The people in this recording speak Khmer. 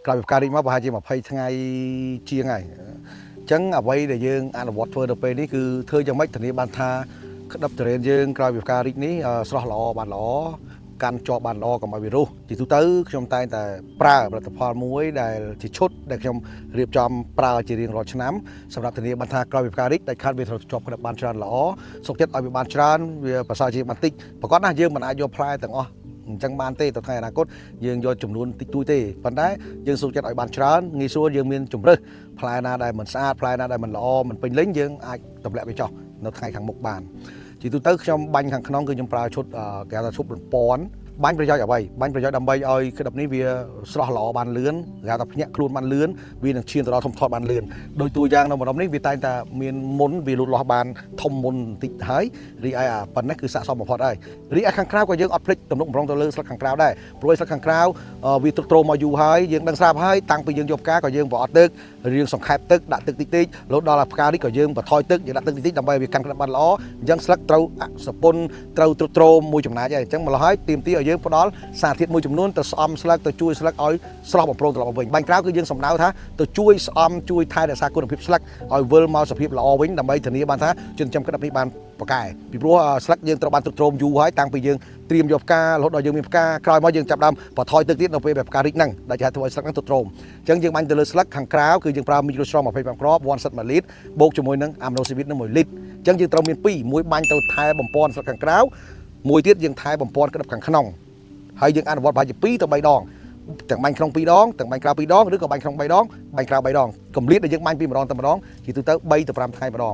ក្រោយពីការរីកមកប្រហែលជា20ថ្ងៃជាងហើយអញ្ចឹងអ្វីដែលយើងអនុវត្តធ្វើទៅពេលនេះគឺធ្វើយ៉ាងម៉េចធានាបានថាក្តាប់ទុរេនយើងក្រោយពីការរីកនេះស្រស់ល្អបានល្អកាន់ជាប់បានល្អកុំឲ្យវារុះជាទូទៅខ្ញុំតែងតែប្រើផលិតផលមួយដែលជាឈុតដែលខ្ញុំរៀបចំប្រើជារៀងរាល់ឆ្នាំសម្រាប់ធានាបានថាក្រោយពីការរីកដាច់ខាតវាត្រូវជាប់ក្តាប់បានច្រើនល្អសុខចិត្តឲ្យវាបានច្រើនវាប្រសើរជាបន្តិចប្រកបណាយើងមិនអាចយកផ្លែទាំងអស់អញ្ចឹងបានទេទៅថ្ងៃអនាគតយើងយកចំនួនតិចតួចទេប៉ុន្តែយើងសុខចិត្តឲ្យបានច្រើនងាយស្រួលយើងមានជំរើសផ្លែណាដែលមិនស្អាតផ្លែណាដែលមិនល្អមិនពេញលេញយើងអាចទម្លាក់វាចោលនៅថ្ងៃខាងមុខបានជាទូទៅខ្ញុំបាញ់ខាងក្នុងគឺខ្ញុំប្រើឈុតគេហៅថាឈុតបំពន់បាញ់ប្រយោជន៍អ្វីបាញ់ប្រយោជន៍ដើម្បីឲ្យក្តាប់នេះវាស្រស់ល្អបានលឿនគេហៅថាភ្ញាក់ខ្លួនបានលឿនវានឹងឈានទៅដល់ធំធាត់បានលឿនដោយតួយ៉ាងនៅម្ដុំនេះវាតែងតែមានមុនវាលូតលាស់បានធំមុនបន្តិចហើយរីឯប៉ុណ្ណេះគឺស័ក្តិសមបំផុតហើយរីឯខាងក្រៅក៏យើងអត់ភ្លេចទំនុកម្ដងទៅលើស្លឹកខាងក្រៅដែរព្រោះស្លឹកខាងក្រៅវាទ្រុឌទ្រោមមកយូរហើយយើងដឹងស្រាប់ហើយតាំងពីយើងយកផ្កាក៏យើងប្រអត់ទឹករៀងសង្ខេបទឹកដាក់ទឹកតិចតិចរហូតដល់ផ្កានេះក៏យើងបន្ថយទឹកយើងដាក់ទឹកតិចតិចដើម្បីវាកាន់ក្តាប់បានល្អអញ្ចឹងស្លឹកត្រូវសពុនត្រូវទ្រុឌទ្រោមមួយចំណែកហើយអញ្ចឹងម្ល៉េះហើយទៀមទីឲ្យយើងផ្ដល់សារធាតុមួយចំនួនទៅស្អំស្លឹកទៅជួយស្លឹកឲ្យស្រស់បំព្រងត្រឡប់មកវិញបាញ់ក្រៅគឺយើងសំដៅថាទៅជួយស្អំជួយថែរក្សាគុណភាពស្លឹកឲ្យវិលមកសភាពល្អវិញដើម្បីធានាបានថាចិញ្ចឹមក្តាប់នេះបានប្រកែពីព្រោះស្លឹកយើងត្រូវបានទ្រុឌទ្រោមយូរហើយតាំងពីយើងត្រៀមយកផ្ការហូតដល់យើងមានផ្កាក្រោយមកយើងចាប់ដើមបន្ថយទឹកទៀតនៅពេលដែលផ្ការីកហ្នឹងដែលជាធ្វើឲ្យស្លឹកហ្នឹងទ្រុឌទ្រោមអញ្ចឹងយើងបាញ់ទៅលើស្លឹកខាងក្រៅគឺយើងប្រើមីក្រូស្រម25គ្រាប់1សិត1លីត្របូកជាមួយនឹងអាមីណូស៊ីវីតនឹង1លីត្រអញ្ចឹងយើងត្រូវមាន2មួយបាញ់ទៅថែបំពន់ស្លឹកខាងក្រៅមួយទៀតយើងថែបំពន់ក្តាប់ខាងក្នុងហើយយើងអនុវត្តប្រហែលជា2ទៅ3ដងទាំងបាញ់ក្នុង2ដងទាំងបាញ់ក្រៅ2ដងឬក៏បាញ់ក្នុង3ដងបាញ់ក្រៅ3ដងកម្រិតដែលយើងបាញ់ពីម្ដងទៅម្ដងជាទូទៅ3ទៅ5ថ្ងៃម្ដង